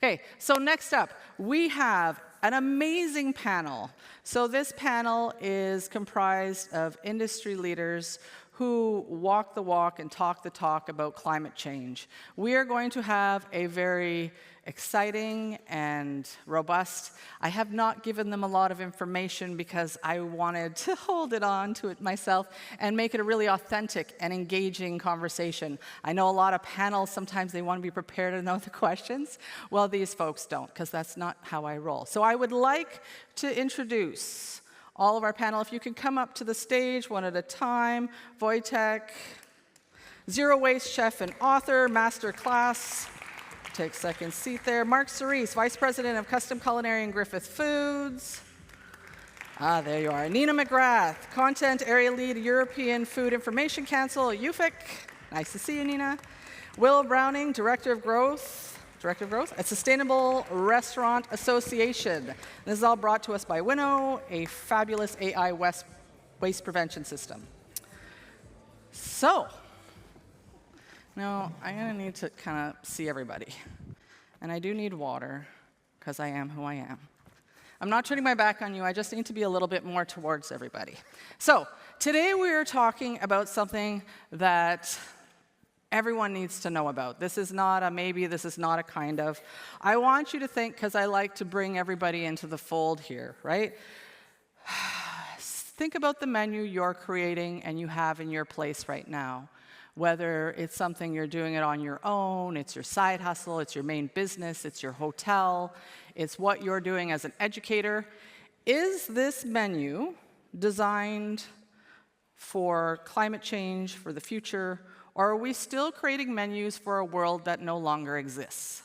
Okay, so next up, we have an amazing panel. So this panel is comprised of industry leaders who walk the walk and talk the talk about climate change. We are going to have a very exciting and robust. I have not given them a lot of information because I wanted to hold it on to it myself and make it a really authentic and engaging conversation. I know a lot of panels, sometimes they want to be prepared to know the questions. Well, these folks don't, because that's not how I roll. So I would like to introduce all of our panel. If you can come up to the stage one at a time. Wojtek, zero waste chef and author, master class. Take second seat there. Mark Cerise, Vice President of Custom Culinary and Griffith Foods. There you are. Nina McGrath, Content Area Lead, European Food Information Council, UFIC. Nice to see you, Nina. Will Browning, Director of Growth at Sustainable Restaurant Association. This is all brought to us by Winnow, a fabulous AI waste prevention system. So, now I'm going to need to kind of see everybody. And I do need water, because I am who I am. I'm not turning my back on you, I just need to be a little bit more towards everybody. So, today we are talking about something that everyone needs to know about. This is not a maybe, this is not a kind of. I want you to think, because I like to bring everybody into the fold here, right? Think about the menu you're creating and you have in your place right now. Whether it's something you're doing it on your own, it's your side hustle, it's your main business, it's your hotel, it's what you're doing as an educator. Is this menu designed for climate change, for the future, or are we still creating menus for a world that no longer exists?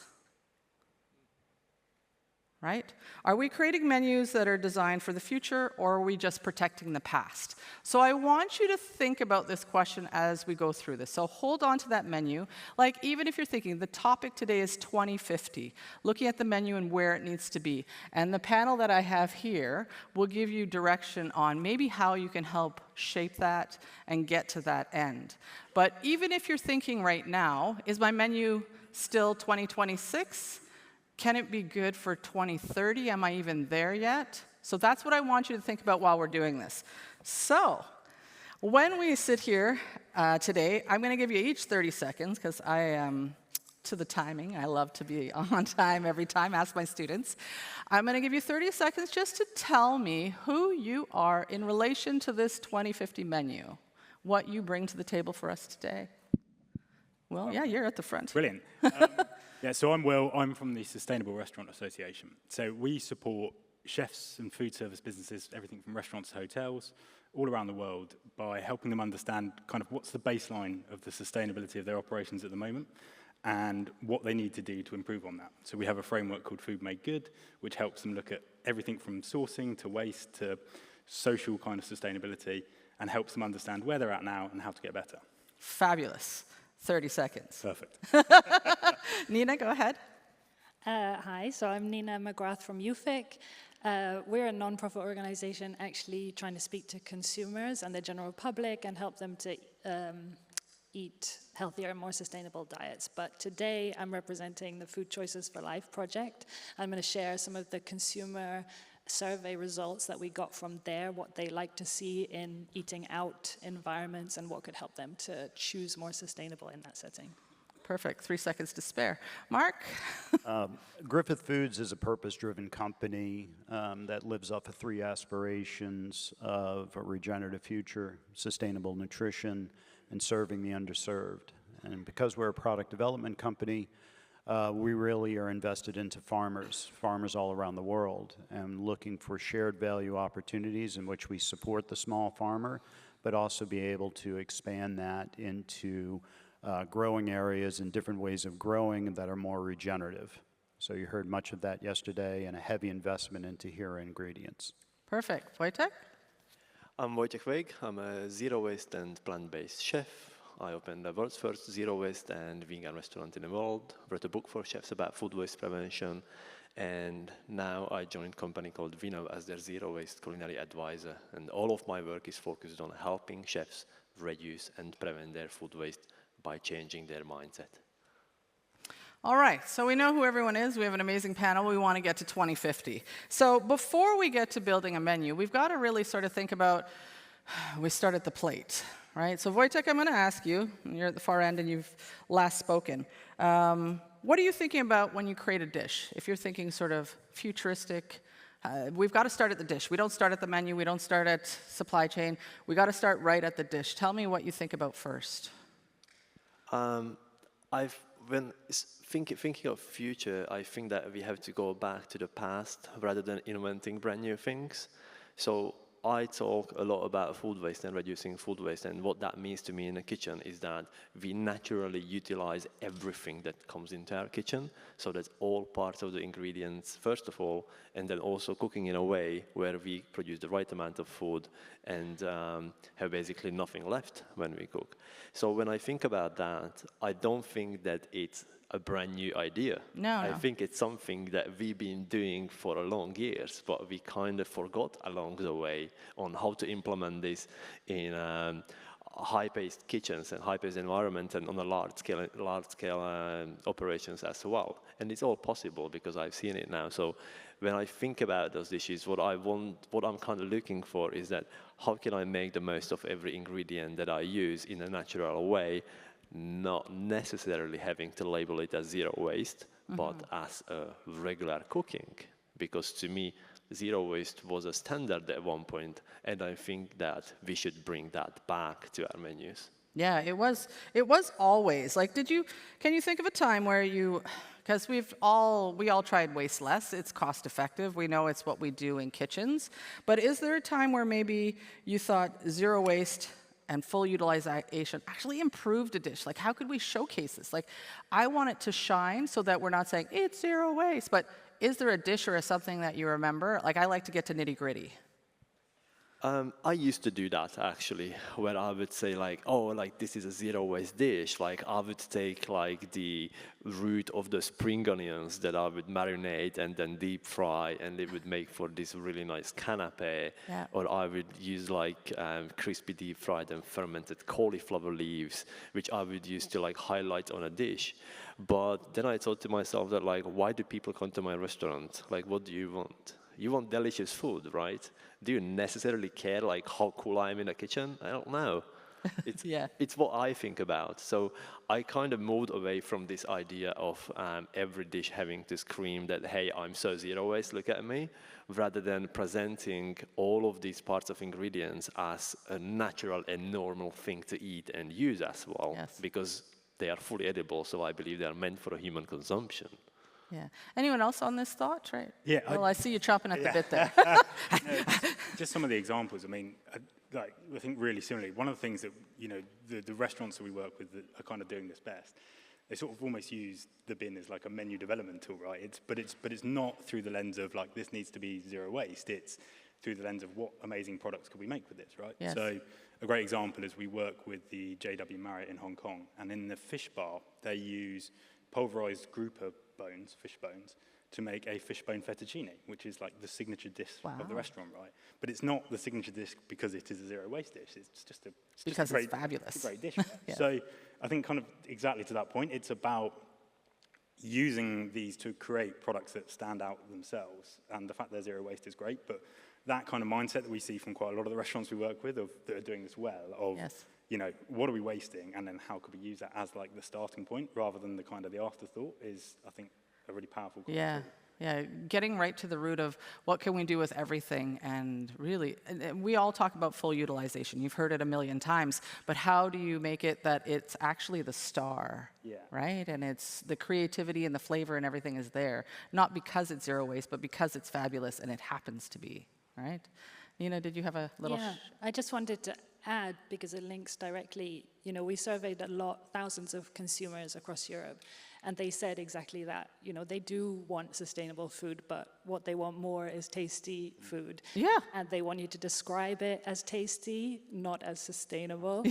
Right? Are we creating menus that are designed for the future, or are we just protecting the past? So I want you to think about this question as we go through this. So hold on to that menu. Like, even if you're thinking, the topic today is 2050, looking at the menu and where it needs to be. And the panel that I have here will give you direction on maybe how you can help shape that and get to that end. But even if you're thinking right now, is my menu still 2026? Can it be good for 2030? Am I even there yet? So that's what I want you to think about while we're doing this. So when we sit here today, I'm going to give you each 30 seconds, because I am to the timing. I love to be on time every time. Ask my students. I'm going to give you 30 seconds just to tell me who you are in relation to this 2050 menu, what you bring to the table for us today. Well, yeah, you're at the front. Brilliant. Yeah, so I'm Will. I'm from the Sustainable Restaurant Association. So we support chefs and food service businesses, everything from restaurants to hotels, all around the world, by helping them understand kind of what's the baseline of the sustainability of their operations at the moment and what they need to do to improve on that. So we have a framework called Food Made Good, which helps them look at everything from sourcing to waste to social kind of sustainability, and helps them understand where they're at now and how to get better. Fabulous. 30 seconds. Perfect. Nina, go ahead. Hi, so I'm Nina McGrath from UFIC. We're a non-profit organization actually trying to speak to consumers and the general public and help them to eat healthier and more sustainable diets. But today I'm representing the Food Choices for Life project. I'm going to share some of the consumer survey results that we got from there, what they like to see in eating out environments and what could help them to choose more sustainable in that setting. Perfect. 3 seconds to spare. Mark? Griffith Foods is a purpose-driven company that lives off of 3 aspirations of a regenerative future, sustainable nutrition, and serving the underserved. And because we're a product development company, we really are invested into farmers all around the world, and looking for shared value opportunities in which we support the small farmer, but also be able to expand that into growing areas and different ways of growing that are more regenerative. So you heard much of that yesterday, and a heavy investment into hero ingredients. Perfect. Wojtek? I'm Wojtek Wejg. I'm a zero waste and plant-based chef. I opened the world's first zero waste and vegan restaurant in the world, wrote a book for chefs about food waste prevention, and now I joined a company called Winnow as their zero waste culinary advisor. And all of my work is focused on helping chefs reduce and prevent their food waste by changing their mindset. All right, so we know who everyone is. We have an amazing panel. We want to get to 2050. So before we get to building a menu, we've got to really sort of think about, we start at the plate, right? So Wojtek, I'm going to ask you, you're at the far end and you've last spoken. What are you thinking about when you create a dish? If you're thinking sort of futuristic, we've got to start at the dish. We don't start at the menu. We don't start at supply chain. We got to start right at the dish. Tell me what you think about first. When thinking of future, I think that we have to go back to the past rather than inventing brand new things. So I talk a lot about food waste and reducing food waste, and what that means to me in a kitchen is that we naturally utilize everything that comes into our kitchen. So that's all parts of the ingredients, first of all, and then also cooking in a way where we produce the right amount of food and have basically nothing left when we cook. So when I think about that, I don't think that it's a brand new idea. No. I think it's something that we've been doing for a long years, but we kind of forgot along the way on how to implement this in high-paced kitchens and high-paced environment and on a large-scale operations as well. And it's all possible because I've seen it now. So when I think about those dishes, what I'm kind of looking for is that how can I make the most of every ingredient that I use in a natural way, not necessarily having to label it as zero waste, but as a regular cooking. Because to me, zero waste was a standard at one point, and I think that we should bring that back to our menus. Yeah, it was always. Like, can you think of a time where because we all tried waste less, it's cost effective, we know it's what we do in kitchens, but is there a time where maybe you thought zero waste and full utilization actually improved a dish? Like, how could we showcase this? Like, I want it to shine so that we're not saying it's zero waste, but is there a dish or something that you remember? Like, I like to get to nitty gritty. I used to do that actually, where I would say like, oh, like this is a zero waste dish. Like I would take like the root of the spring onions that I would marinate and then deep fry, and it would make for this really nice canapé. Yeah. Or I would use like crispy deep fried and fermented cauliflower leaves, which I would use to like highlight on a dish. But then I thought to myself that like, why do people come to my restaurant? Like, what do you want? You want delicious food, right? Do you necessarily care like how cool I am in the kitchen? I don't know. It's, Yeah. it's what I think about. So I kind of moved away from this idea of every dish having to scream that, hey, I'm so zero waste, look at me, rather than presenting all of these parts of ingredients as a natural and normal thing to eat and use as well. Yes. Because they are fully edible, so I believe they are meant for human consumption. Yeah. Anyone else on this thought? Right. Yeah, Well, I see you chopping at the bit there. Just some of the examples. I mean, I think really similarly, one of the things that, you know, the restaurants that we work with that are kind of doing this best, they sort of almost use the bin as like a menu development tool, right? But it's not through the lens of like, this needs to be zero waste. It's through the lens of what amazing products could we make with this, right? Yes. So a great example is we work with the JW Marriott in Hong Kong, and in the fish bar, they use pulverized grouper bones, fish bones, to make a fishbone fettuccine, which is like the signature dish of the Wow. restaurant, right? But it's not the signature dish because it is a zero waste dish. It's just a Because great, it's fabulous. It's a great dish. Right? Yeah. So I think kind of exactly to that point, it's about using these to create products that stand out themselves. And the fact they're zero waste is great, but that kind of mindset that we see from quite a lot of the restaurants we work with that are doing this well, of, Yes. you know, what are we wasting, and then how could we use that as like the starting point rather than the kind of the afterthought is, I think, a really powerful Yeah. Yeah, getting right to the root of what can we do with everything, and really, and we all talk about full utilization. You've heard it a million times, but how do you make it that it's actually the star, Yeah. right? And it's the creativity and the flavor and everything is there, not because it's zero waste, but because it's fabulous and it happens to be, right? Nina, did you have a little? Yeah, I just wanted to add, because it links directly, you know, we surveyed thousands of consumers across Europe, and they said exactly that. You know, they do want sustainable food, but what they want more is tasty food. Yeah. And they want you to describe it as tasty, not as sustainable.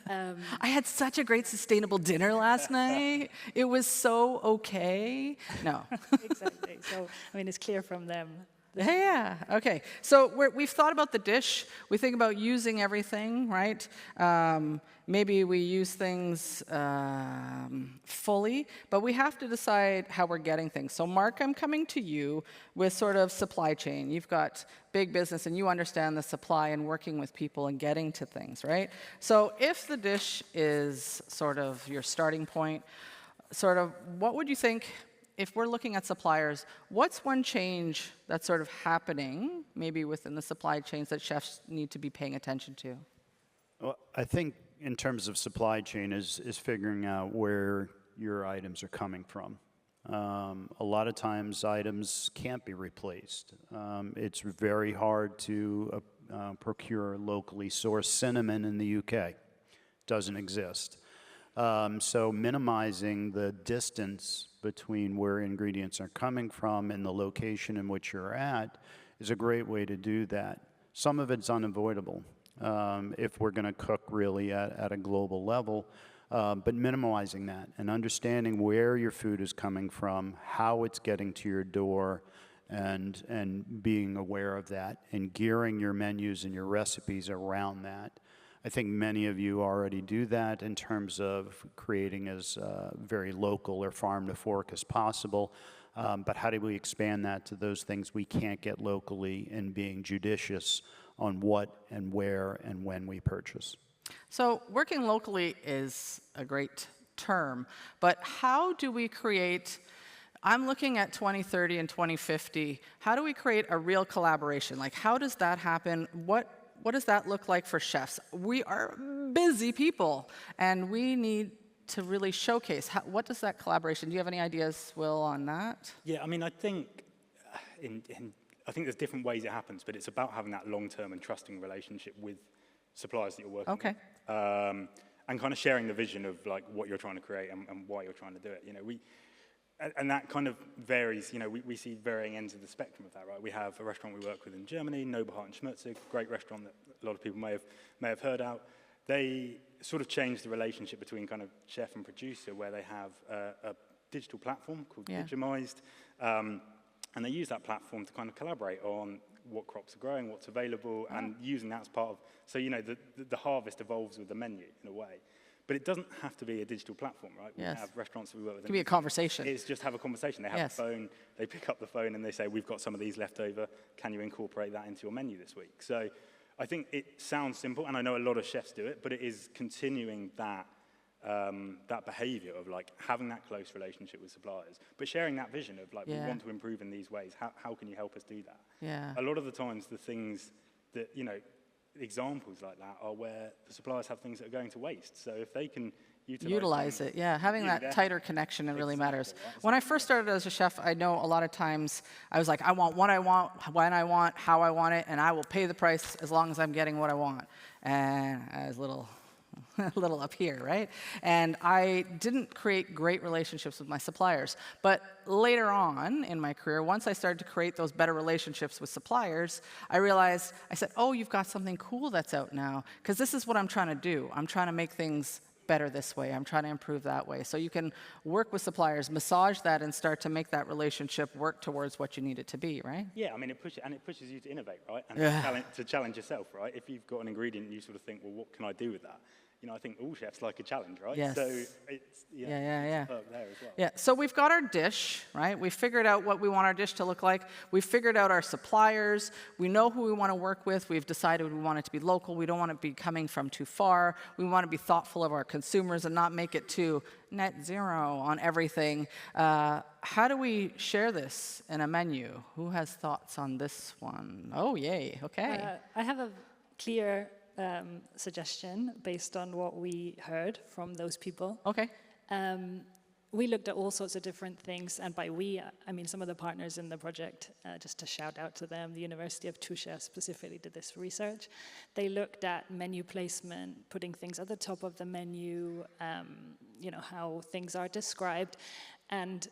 I had such a great sustainable dinner last night. It was so okay. No. Exactly. So, I mean, it's clear from them Yeah, okay. So we've thought about the dish. We think about using everything, right? Maybe we use things fully, but we have to decide how we're getting things. So Mark, I'm coming to you with sort of supply chain. You've got big business and you understand the supply and working with people and getting to things, right? So if the dish is sort of your starting point, sort of what would you think, if we're looking at suppliers, what's one change that's sort of happening, maybe within the supply chains, that chefs need to be paying attention to? Well, I think in terms of supply chain is figuring out where your items are coming from. A lot of times items can't be replaced. It's very hard to procure locally sourced cinnamon in the UK. Doesn't exist. So minimizing the distance between where ingredients are coming from and the location in which you're at is a great way to do that. Some of it's unavoidable if we're going to cook really at a global level, but minimizing that and understanding where your food is coming from, how it's getting to your door, and being aware of that and gearing your menus and your recipes around that. I think many of you already do that in terms of creating as very local or farm to fork as possible. But how do we expand that to those things we can't get locally and being judicious on what and where and when we purchase? So working locally is a great term, but how do we create, I'm looking at 2030 and 2050, how do we create a real collaboration? Like, how does that happen? What does that look like for chefs? We are busy people, and we need to really showcase. What does that collaboration, do you have any ideas, Will, on that? Yeah, I mean, I think I think there's different ways it happens, but it's about having that long-term and trusting relationship with suppliers that you're working with. And kind of sharing the vision of like what you're trying to create and why you're trying to do it. You know, and that kind of varies. You know, we see varying ends of the spectrum of that, right? We have a restaurant we work with in Germany, Nobelhart and Schmutzig, great restaurant that a lot of people may have heard out. They sort of changed the relationship between kind of chef and producer, where they have a digital platform called Digimized, and they use that platform to kind of collaborate on what crops are growing, what's available, and using that as part of, so, you know, the harvest evolves with the menu in a way. But it doesn't have to be a digital platform, right? We have restaurants that we work with. It can be a conversation. It's just have a conversation. They have a phone, they pick up the phone and they say, we've got some of these left over. Can you incorporate that into your menu this week? So I think it sounds simple, and I know a lot of chefs do it, but it is continuing that behavior of like having that close relationship with suppliers, but sharing that vision of like, we want to improve in these ways. How can you help us do that? Yeah. A lot of the times the things that, you know, examples like that are where the suppliers have things that are going to waste. So if they can utilize it, having that tighter connection, it really matters. When I first started as a chef, I know a lot of times I was like, I want what I want, when I want, how I want it, and I will pay the price as long as I'm getting what I want. And I was a little up here, right? And I didn't create great relationships with my suppliers. But later on in my career, once I started to create those better relationships with suppliers, I realized, I said, oh, you've got something cool that's out now, because this is what I'm trying to do. I'm trying to make things better this way. I'm trying to improve that way. So you can work with suppliers, massage that, and start to make that relationship work towards what you need it to be, right? Yeah, I mean, it pushes you to innovate, right? And to challenge yourself, right? If you've got an ingredient and you sort of think, well, what can I do with that? You know, I think all chefs like a challenge, right? Yes. So it's, it's there as well. Yeah, so we've got our dish, right? We figured out what we want our dish to look like. We've figured out our suppliers. We know who we want to work with. We've decided we want it to be local. We don't want it to be coming from too far. We want to be thoughtful of our consumers and not make it too net zero on everything. How do we share this in a menu? Who has thoughts on this one? Oh, yay, okay. I have a clear suggestion based on what we heard from those people. Okay. We looked at all sorts of different things, and by we, I mean some of the partners in the project, just to shout out to them, the University of Touche specifically did this research. They looked at menu placement, putting things at the top of the menu, you know, how things are described, and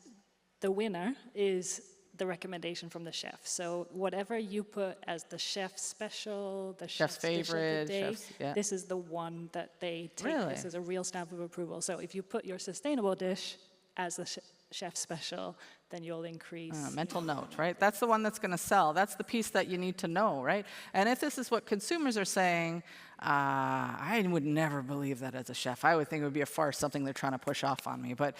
the winner is the recommendation from the chef. So whatever you put as the chef's special, the chef's favorite, dish of the day, this is the one that they take. Really? This is a real stamp of approval. So if you put your sustainable dish as the chef's special, then you'll increase. Mental note, right? That's the one that's going to sell. That's the piece that you need to know, right? And if this is what consumers are saying, I would never believe that as a chef. I would think it would be a farce, something they're trying to push off on me. But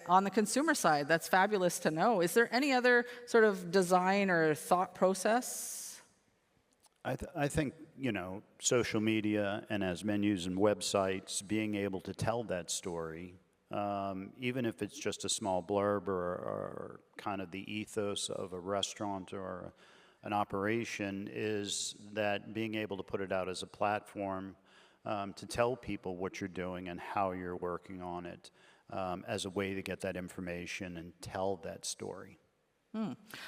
on the consumer side, that's fabulous to know. Is there any other sort of design or thought process? I think, you know, social media and as menus and websites, being able to tell that story, even if it's just a small blurb or kind of the ethos of a restaurant or an operation, is that being able to put it out as a platform to tell people what you're doing and how you're working on it as a way to get that information and tell that story.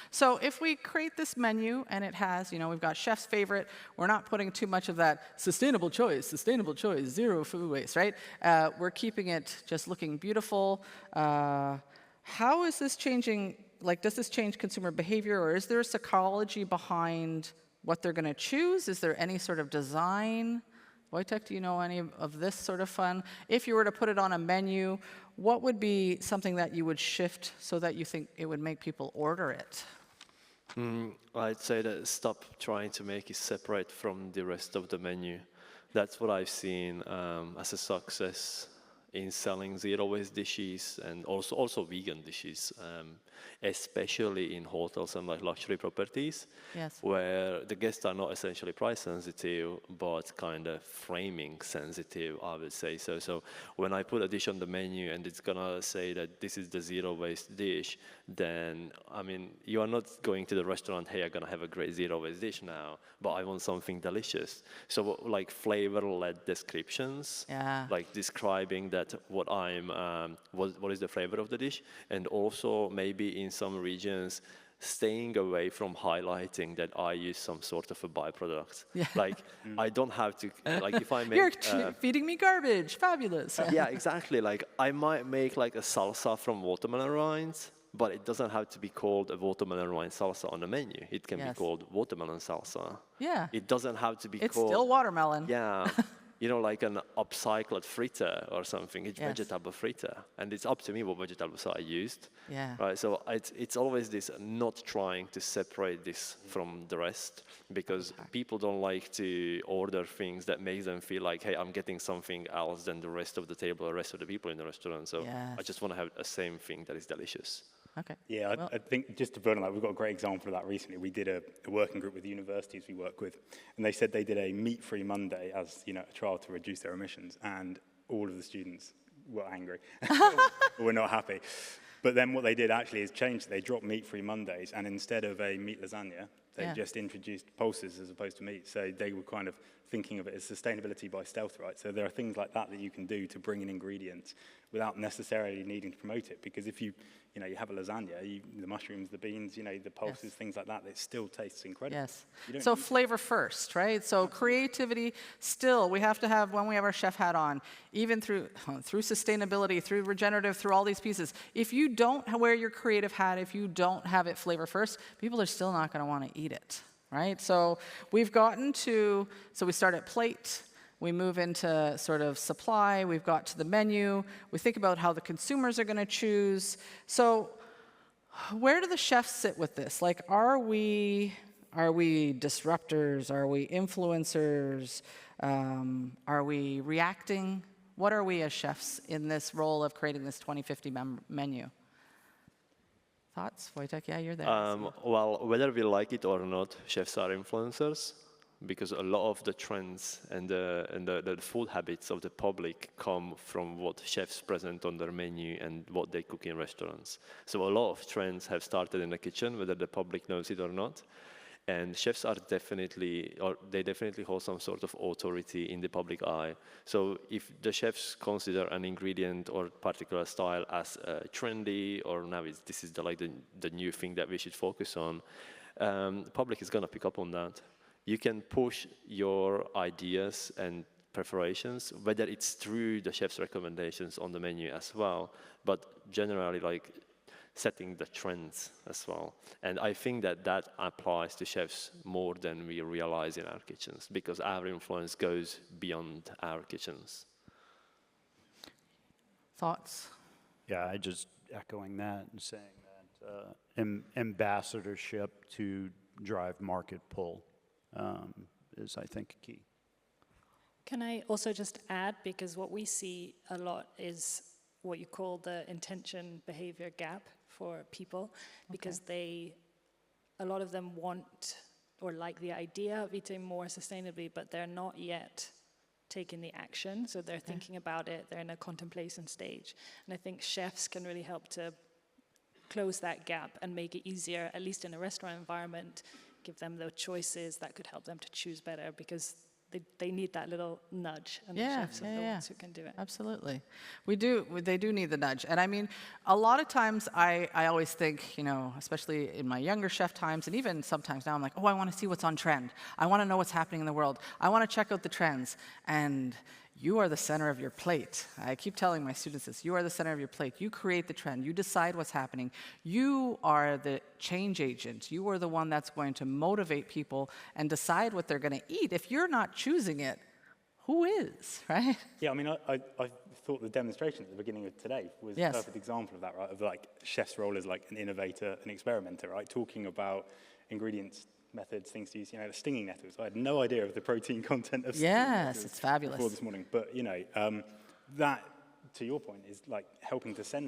So if we create this menu and it has, you know, we've got chef's favorite, we're not putting too much of that sustainable choice, zero food waste, right? We're keeping it just looking beautiful. How is this changing, like, does this change consumer behavior, or is there a psychology behind what they're going to choose? Is there any sort of design? Wojtek, do you know any of this sort of fun? If you were to put it on a menu, what would be something that you would shift so that you think it would make people order it? I'd say that stop trying to make it separate from the rest of the menu. That's what I've seen as a success in selling zero-waste dishes and also vegan dishes, especially in hotels and like luxury properties, Yes. where the guests are not essentially price sensitive, but kind of framing sensitive, I would say. So when I put a dish on the menu and it's gonna say that this is the zero-waste dish, then, I mean, you are not going to the restaurant, hey, I'm gonna have a great zero-waste dish now, but I want something delicious. So like flavor-led descriptions, Yeah. like describing that what what is the flavor of the dish, and also maybe in some regions staying away from highlighting that I use some sort of a byproduct. Yeah. Like I don't have to, like if I make You're feeding me garbage. Fabulous. yeah, exactly. Like I might make like a salsa from watermelon rinds, but it doesn't have to be called a watermelon rind salsa on the menu. It can be Yes. called watermelon salsa. Yeah. It doesn't have to be It's called still watermelon. yeah, you know, like an upcycled fritter or something. It's Yes. vegetable fritter, and it's up to me what vegetables I used. Yeah. Right. So it's always this not trying to separate this from the rest, because people don't like to order things that makes them feel like, hey, I'm getting something else than the rest of the table, or the rest of the people in the restaurant. So I Yes. just want to have the same thing that is delicious. Okay. Yeah, Well- I think just to build on that, we've got a great example of that recently. We did a working group with the universities we work with, and they said they did a meat-free Monday as, you know, a trial to reduce their emissions, and all of the students were angry, were not happy. But then what they did actually is change. They dropped meat-free Mondays, and instead of a meat lasagna, they Yeah. just introduced pulses as opposed to meat. So they were kind of thinking of it as sustainability by stealth, right? So there are things like that that you can do to bring in ingredients without necessarily needing to promote it. Because if you have a lasagna, the mushrooms, the beans, the pulses, Yes. things like that, it still tastes incredible. Yes. You don't So need- flavor first, right? So creativity, still, we have to have, when we have our chef hat on, even through sustainability, through regenerative, through all these pieces. If you don't wear your creative hat, if you don't have it flavor first, people are still not going to want to eat it, right? So we've gotten to, so we start at plate, we move into sort of supply, we've got to the menu, we think about how the consumers are going to choose. So where do the chefs sit with this? Like, are we disruptors? Are we influencers? Are we reacting? What are we as chefs in this role of creating this 2050 menu? Thoughts, Wojtek? Yeah, you're there. Well, whether we like it or not, chefs are influencers, because a lot of the trends and the food habits of the public come from what chefs present on their menu and what they cook in restaurants. So a lot of trends have started in the kitchen, whether the public knows it or not. And chefs are definitely hold some sort of authority in the public eye. So if the chefs consider an ingredient or particular style as trendy, or now this is the new thing that we should focus on, the public is going to pick up on that. You can push your ideas and preparations, whether it's through the chef's recommendations on the menu as well, but generally like setting the trends as well. And I think that applies to chefs more than we realize in our kitchens, because our influence goes beyond our kitchens. Thoughts? Yeah, I just echoing that and saying that ambassadorship to drive market pull is, I think, key. Can I also just add, because what we see a lot is what you call the intention behavior gap for people, because a lot of them want or like the idea of eating more sustainably, but they're not yet taking the action. So they're thinking about it, they're in a contemplation stage. And I think chefs can really help to close that gap and make it easier, at least in a restaurant environment, give them the choices that could help them to choose better, because they need that little nudge, and the chefs are the ones who can do it. Absolutely. They do need the nudge. And I mean, a lot of times I always think, you know, especially in my younger chef times, and even sometimes now I'm like, oh, I want to see what's on trend. I want to know what's happening in the world. I want to check out the trends. And you are the center of your plate. I keep telling my students this. You are the center of your plate. You create the trend. You decide what's happening. You are the change agent. You are the one that's going to motivate people and decide what they're going to eat. If you're not choosing it, who is, right? Yeah, I mean, I thought the demonstration at the beginning of today was a perfect example of that, right? Of like chef's role as like an innovator, an experimenter, right? Talking about ingredients, methods, things to use, you know, the stinging nettles. I had no idea of the protein content of stinging nettles. Yes, it's fabulous. Before this morning. But, you know, that, to your point, is like helping to set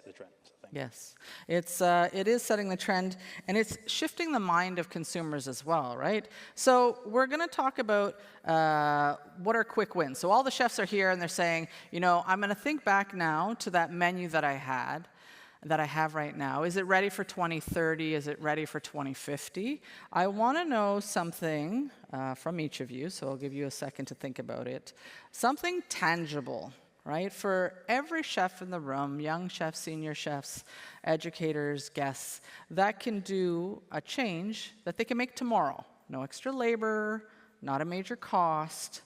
the trend, I think. Yes, it is setting the trend, and it's shifting the mind of consumers as well, right? So we're going to talk about what are quick wins. So all the chefs are here, and they're saying, you know, I'm going to think back now to that menu that I have right now. Is it ready for 2030? Is it ready for 2050? I want to know something from each of you, so I'll give you a second to think about it. Something tangible, right? For every chef in the room, young chefs, senior chefs, educators, guests, that can do a change that they can make tomorrow. No extra labor, not a major cost,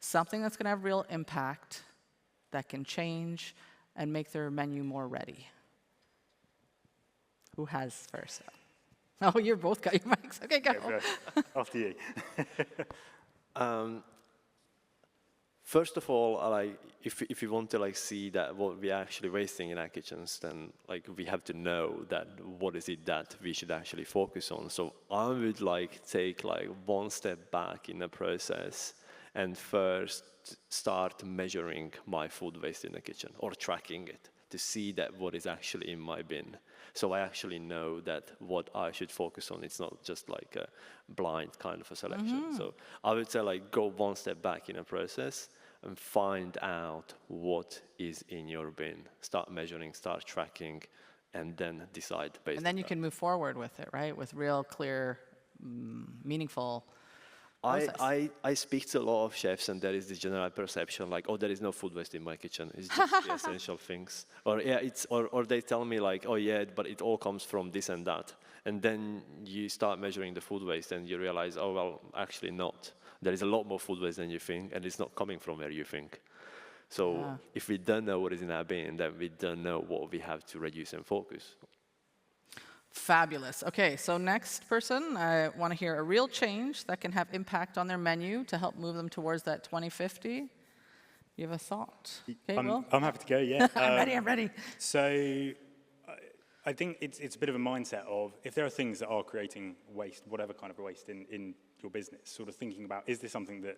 something that's going to have real impact that can change and make their menu more ready. Who has first? Oh, you're both got your mics. Okay, go. Yeah, after you. First of all, if you want to like see that what we're actually wasting in our kitchens, then like we have to know that what is it that we should actually focus on. So I would like take like one step back in the process and first start measuring my food waste in the kitchen or tracking it to see that what is actually in my bin. So I actually know that what I should focus on, it's not just like a blind kind of a selection. So I would say like go one step back in a process and find out what is in your bin. Start measuring, start tracking, and then decide based on that. And then you can move forward with it, right? With real, clear, meaningful process. I speak to a lot of chefs, and there is this general perception like, oh, there is no food waste in my kitchen. It's just the essential things. Or yeah, or they tell me like, oh yeah, but it all comes from this and that. And then you start measuring the food waste, and you realize, oh well, actually not. There is a lot more food waste than you think, and it's not coming from where you think. So if we don't know what is in our bin, then we don't know what we have to reduce and focus. Fabulous. Okay, so next person, I want to hear a real change that can have impact on their menu to help move them towards that 2050. You have a thought? Okay, Will? I'm happy to go, yeah. I'm ready. So I think it's a bit of a mindset of if there are things that are creating waste, whatever kind of waste in your business, sort of thinking about, is this something that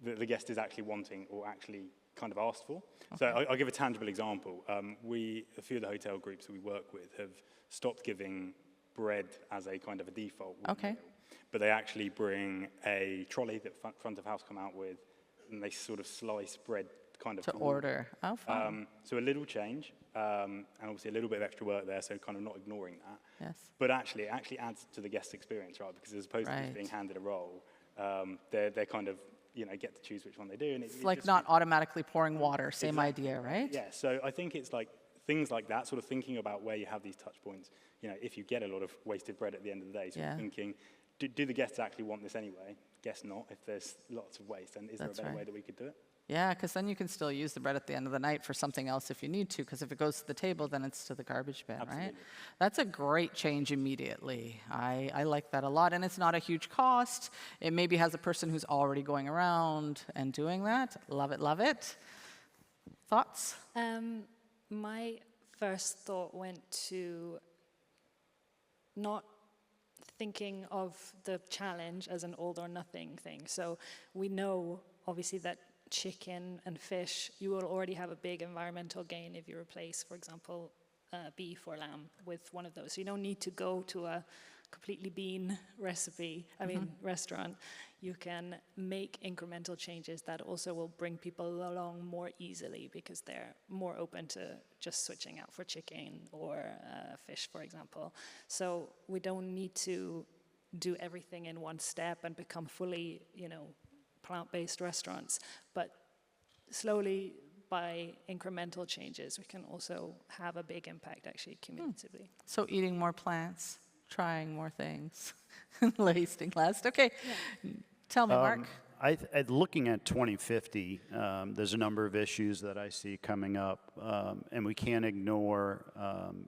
the guest is actually wanting or actually kind of asked for? Okay. So I'll give a tangible example. A few of the hotel groups that we work with have stopped giving bread as a kind of a default meal, but they actually bring a trolley that front of house come out with, and they sort of slice bread kind of to order. Oh, fun. So a little change, and obviously a little bit of extra work there, so kind of not ignoring that. Yes. But actually, it actually adds to the guest experience, right? Because as opposed to just being handed a roll, they're kind of, you know, get to choose which one they do. And it's like not automatically pouring water, same idea, right? Yeah, so I think it's like things like that, sort of thinking about where you have these touch points. You know, if you get a lot of wasted bread at the end of the day, sort of thinking, do the guests actually want this anyway? Guess not. If there's lots of waste, then is there a better way that we could do it? Yeah, because then you can still use the bread at the end of the night for something else if you need to, because if it goes to the table, then it's to the garbage bin, right? That's a great change immediately. I like that a lot, and it's not a huge cost. It maybe has a person who's already going around and doing that. Love it, love it. Thoughts? My first thought went to not thinking of the challenge as an all or nothing thing. So we know, obviously, that chicken and fish, you will already have a big environmental gain if you replace, for example, beef or lamb with one of those. So you don't need to go to a completely bean restaurant. You can make incremental changes that also will bring people along more easily because they're more open to just switching out for chicken or fish, for example. So we don't need to do everything in one step and become fully, plant-based restaurants, but slowly, by incremental changes, we can also have a big impact, actually, cumulatively. So eating more plants, trying more things, tasting less. Okay, tell me, Mark. Looking at 2050, there's a number of issues that I see coming up, and we can't ignore,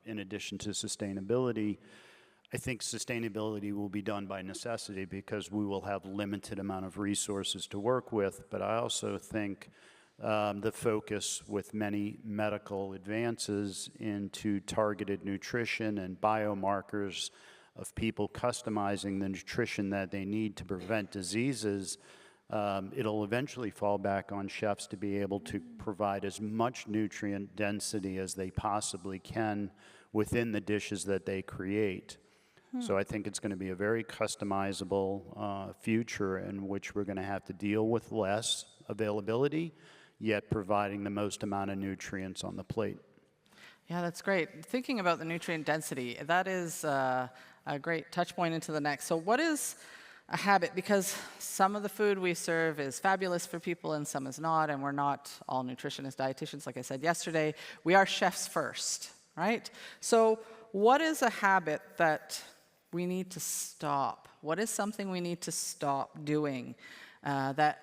in addition to sustainability, I think sustainability will be done by necessity because we will have limited amount of resources to work with, but I also think the focus with many medical advances into targeted nutrition and biomarkers of people customizing the nutrition that they need to prevent diseases, it'll eventually fall back on chefs to be able to provide as much nutrient density as they possibly can within the dishes that they create. So I think it's going to be a very customizable future in which we're going to have to deal with less availability, yet providing the most amount of nutrients on the plate. Yeah, that's great. Thinking about the nutrient density, that is a great touch point into the next. So what is a habit? Because some of the food we serve is fabulous for people and some is not, and we're not all nutritionists, dietitians, like I said yesterday. We are chefs first, right? So what is a habit that we need to stop? What is something we need to stop doing?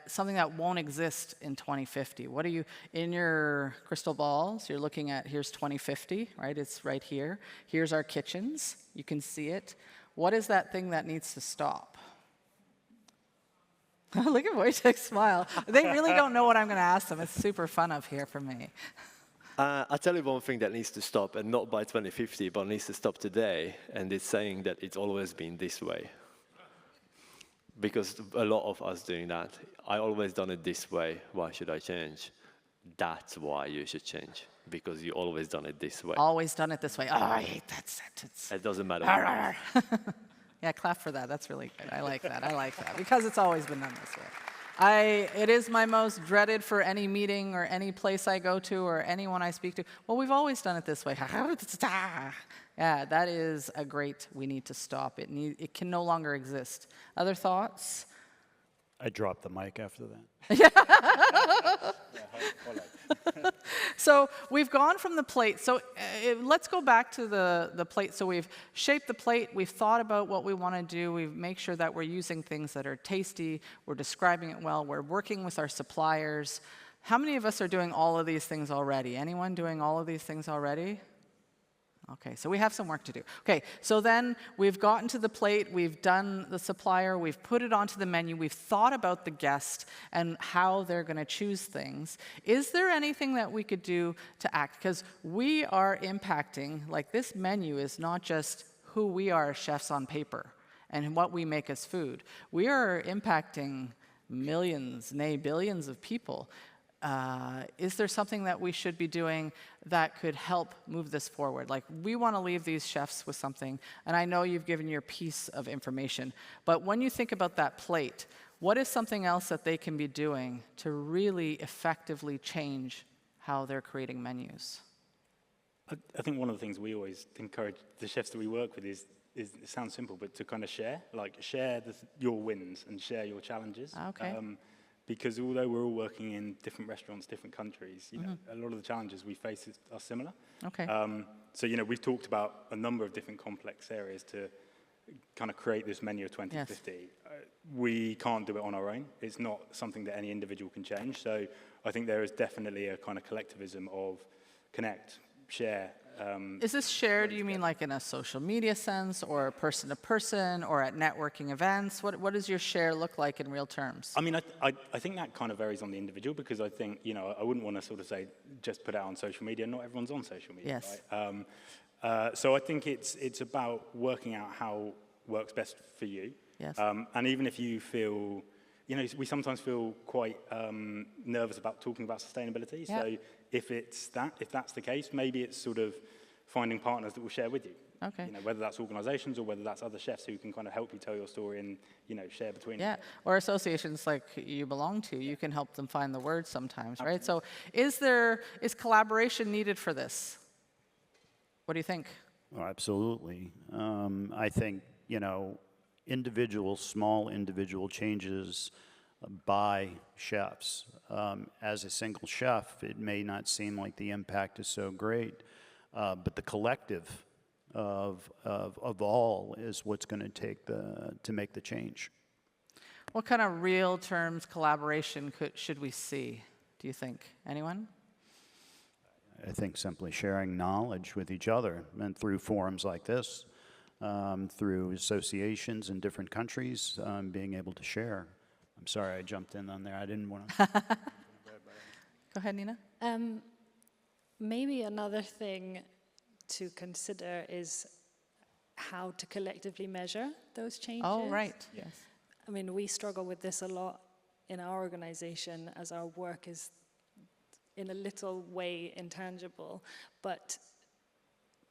Something that won't exist in 2050. What are you, in your crystal balls, you're looking at, here's 2050, right? It's right here. Here's our kitchens. You can see it. What is that thing that needs to stop? Look at Wojciech's smile. They really don't know what I'm going to ask them. It's super fun up here for me. I'll tell you one thing that needs to stop, and not by 2050, but needs to stop today, and it's saying that it's always been this way. Because a lot of us doing that. I always done it this way. Why should I change? That's why you should change. Because you always done it this way. Always done it this way. Oh, I hate that sentence. It doesn't matter. Yeah, clap for that. That's really good. I like that. I like that. Because it's always been done this way. It is my most dreaded for any meeting or any place I go to or anyone I speak to. Well, we've always done it this way. Yeah, that is a great, we need to stop. It can no longer exist. Other thoughts? I dropped the mic after that. So we've gone from the plate. So let's go back to the plate. So we've shaped the plate. We've thought about what we want to do. We make sure that we're using things that are tasty. We're describing it well. We're working with our suppliers. How many of us are doing all of these things already? Anyone doing all of these things already? Okay, so we have some work to do. Okay, so then we've gotten to the plate, we've done the supplier, we've put it onto the menu, we've thought about the guest and how they're going to choose things. Is there anything that we could do to act? Because we are impacting, like this menu is not just who we are as chefs on paper and what we make as food. We are impacting millions, nay, billions of people. Is there something that we should be doing that could help move this forward? Like, we want to leave these chefs with something, and I know you've given your piece of information, but when you think about that plate, what is something else that they can be doing to really effectively change how they're creating menus? I think one of the things we always encourage the chefs that we work with is it sounds simple, but to kind of share your wins and share your challenges. Okay. Because although we're all working in different restaurants, different countries, you know, a lot of the challenges we face are similar. Okay. So, you know, we've talked about a number of different complex areas to kind of create this menu of 2050. Yes. We can't do it on our own. It's not something that any individual can change. So I think there is definitely a kind of collectivism of connect, share. Is this shared, you mean like in a social media sense or person to person or at networking events? What does your share look like in real terms? I mean, I think that kind of varies on the individual because I think, you know, I wouldn't want to sort of say just put it out on social media. Not everyone's on social media, yes. Right? So I think it's about working out how works best for you. Yes. And even if you feel, we sometimes feel quite nervous about talking about sustainability. Yeah. So if that's the case, maybe it's sort of finding partners that will share with you. Okay. Whether that's organizations or whether that's other chefs who can kind of help you tell your story and, share between Yeah, or associations like you belong to, you can help them find the words sometimes, right? So is collaboration needed for this? What do you think? Oh, absolutely. I think, small individual changes by chefs. As a single chef, it may not seem like the impact is so great, but the collective of all is what's going to take to make the change. What kind of real terms collaboration should we see, do you think? Anyone? I think simply sharing knowledge with each other, and through forums like this, through associations in different countries, being able to share. I'm sorry I jumped in on there. I didn't want to. Go ahead, Nina. Maybe another thing to consider is how to collectively measure those changes. Oh, right. Yes. I mean, we struggle with this a lot in our organization as our work is in a little way intangible, but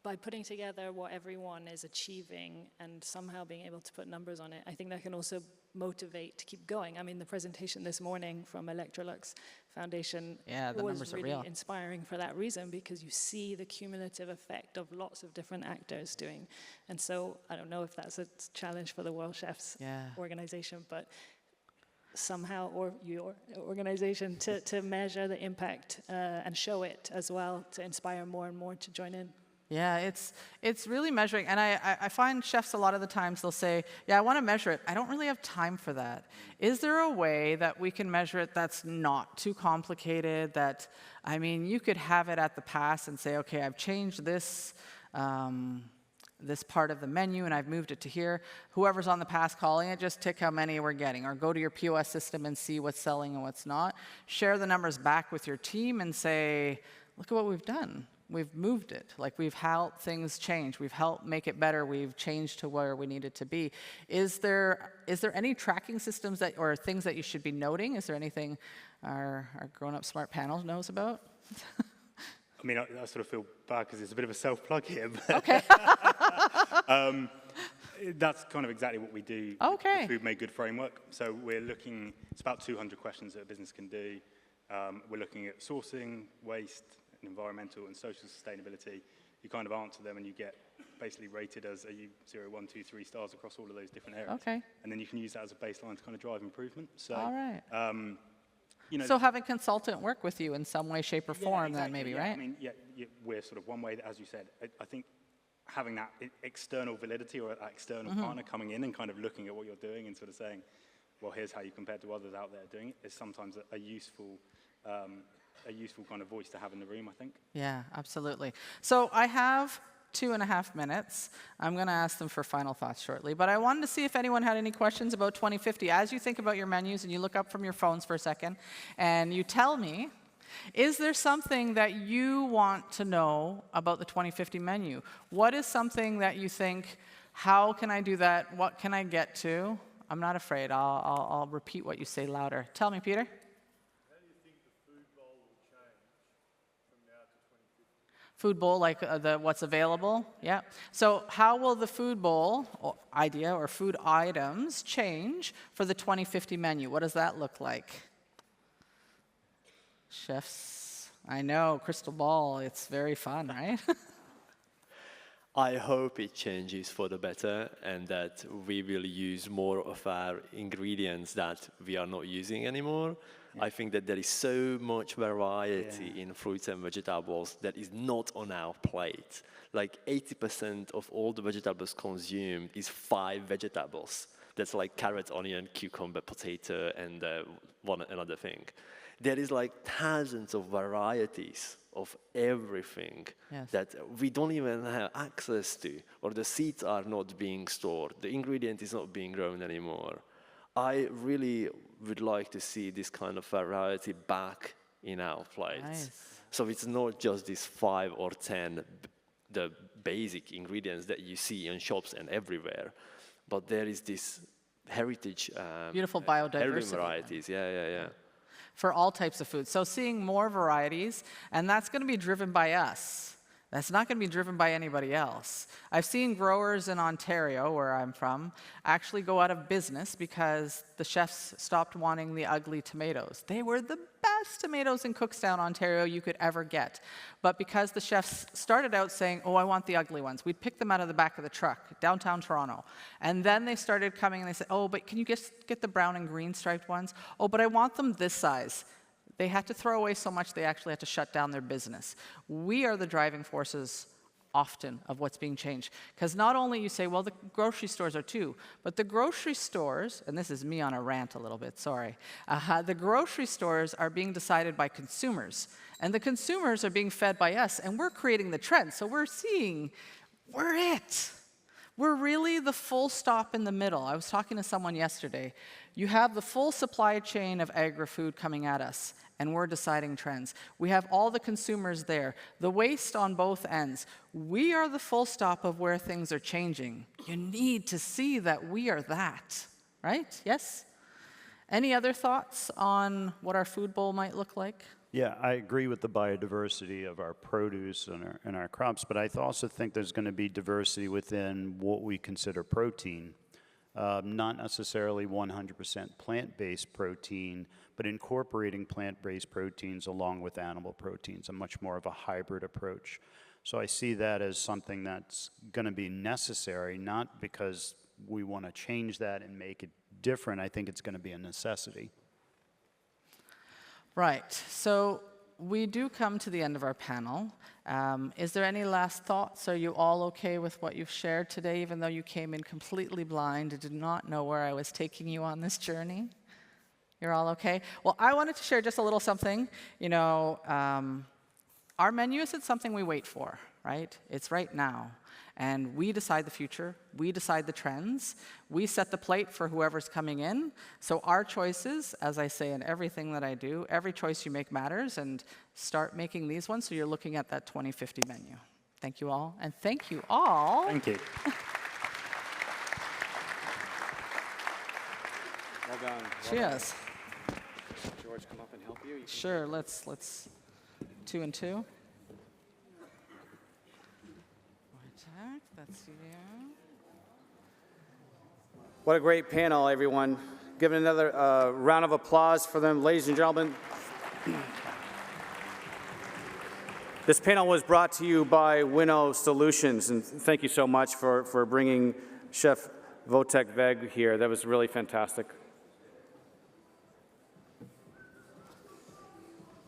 by putting together what everyone is achieving and somehow being able to put numbers on it, I think that can also motivate to keep going. I mean, the presentation this morning from Electrolux Foundation was really inspiring for that reason, because you see the cumulative effect of lots of different actors doing. And so I don't know if that's a challenge for the World Chefs organization, but somehow, or your organization, to measure the impact and show it as well, to inspire more and more to join in. Yeah, it's really measuring. And I find chefs a lot of the times they'll say, yeah, I want to measure it. I don't really have time for that. Is there a way that we can measure it that's not too complicated, that, you could have it at the pass and say, okay, I've changed this, this part of the menu and I've moved it to here. Whoever's on the pass calling it, just tick how many we're getting, or go to your POS system and see what's selling and what's not. Share the numbers back with your team and say, look at what we've done. We've moved it. Like, we've helped things change. We've helped make it better. We've changed to where we need it to be. Is there any tracking systems or things that you should be noting? Is there anything our grown-up smart panel knows about? I sort of feel bad because it's a bit of a self-plug here. But Okay. That's kind of exactly what we do. Okay. The Food Made Good framework. So we're looking, it's about 200 questions that a business can do. We're looking at sourcing, waste, environmental and social sustainability. You kind of answer them and you get basically rated as are you 0, 1, 2, 3 stars across all of those different areas. Okay. And then you can use that as a baseline to kind of drive improvement. So, All right. So So have a consultant work with you in some way, shape, or form, then maybe, right? We're sort of one way, as you said. I think having that external validity or that external partner coming in and kind of looking at what you're doing and sort of saying, well, here's how you compare to others out there doing it, is sometimes a useful kind of voice to have in the room, I think. Yeah, absolutely. So I have 2.5 minutes. I'm going to ask them for final thoughts shortly. But I wanted to see if anyone had any questions about 2050. As you think about your menus and you look up from your phones for a second and you tell me, is there something that you want to know about the 2050 menu? What is something that you think, how can I do that? What can I get to? I'm not afraid. I'll repeat what you say louder. Tell me, Peter. Food bowl, like what's available, yeah. So how will the food bowl idea or food items change for the 2050 menu? What does that look like? Chefs, I know, crystal ball, it's very fun, right? I hope it changes for the better and that we will use more of our ingredients that we are not using anymore. Yeah. I think that there is so much variety in fruits and vegetables that is not on our plate. Like 80% of all the vegetables consumed is 5 vegetables. That's like carrot, onion, cucumber, potato, and one another thing. There is like thousands of varieties of everything that we don't even have access to, or the seeds are not being stored, the ingredient is not being grown anymore. I really would like to see this kind of variety back in our plates. Nice. So it's not just these 5 or 10, the basic ingredients that you see in shops and everywhere. But there is this heritage, Beautiful heirloom biodiversity. varieties. Yeah. For all types of food. So seeing more varieties, and that's going to be driven by us. That's not going to be driven by anybody else. I've seen growers in Ontario, where I'm from, actually go out of business because the chefs stopped wanting the ugly tomatoes. They were the best tomatoes in Cookstown, Ontario you could ever get. But because the chefs started out saying, oh, I want the ugly ones, we'd pick them out of the back of the truck, downtown Toronto. And then they started coming and they said, oh, but can you get the brown and green striped ones? Oh, but I want them this size. They had to throw away so much, they actually had to shut down their business. We are the driving forces often of what's being changed. Because not only you say, well, the grocery stores are too, but the grocery stores, and this is me on a rant a little bit, sorry. The grocery stores are being decided by consumers. And the consumers are being fed by us, and we're creating the trend. So we're seeing, we're it. We're really the full stop in the middle. I was talking to someone yesterday. You have the full supply chain of agri-food coming at us, and we're deciding trends. We have all the consumers there, the waste on both ends. We are the full stop of where things are changing. You need to see that we are that, right? Yes? Any other thoughts on what our food bowl might look like? Yeah, I agree with the biodiversity of our produce and our crops, but I also think there's going to be diversity within what we consider protein. Not necessarily 100% plant-based protein, but incorporating plant-based proteins along with animal proteins, a much more of a hybrid approach. So I see that as something that's going to be necessary, not because we want to change that and make it different. I think it's going to be a necessity. Right, so we do come to the end of our panel. Is there any last thoughts? Are you all okay with what you've shared today, even though you came in completely blind and did not know where I was taking you on this journey? You're all okay? Well, I wanted to share just a little something. You know, our menu isn't something we wait for, right? It's right now. And we decide the future, we decide the trends, we set the plate for whoever's coming in. So our choices, as I say in everything that I do, every choice you make matters, and start making these ones so you're looking at that 2050 menu. Thank you all, and thank you all. Thank you. Well done. Cheers. George, come up and help you. Sure, let's 2 and 2. That's you. What a great panel, everyone. Give another round of applause for them, ladies and gentlemen. This panel was brought to you by Winnow Solutions, and thank you so much for bringing Chef Wojtek Weg here. That was really fantastic.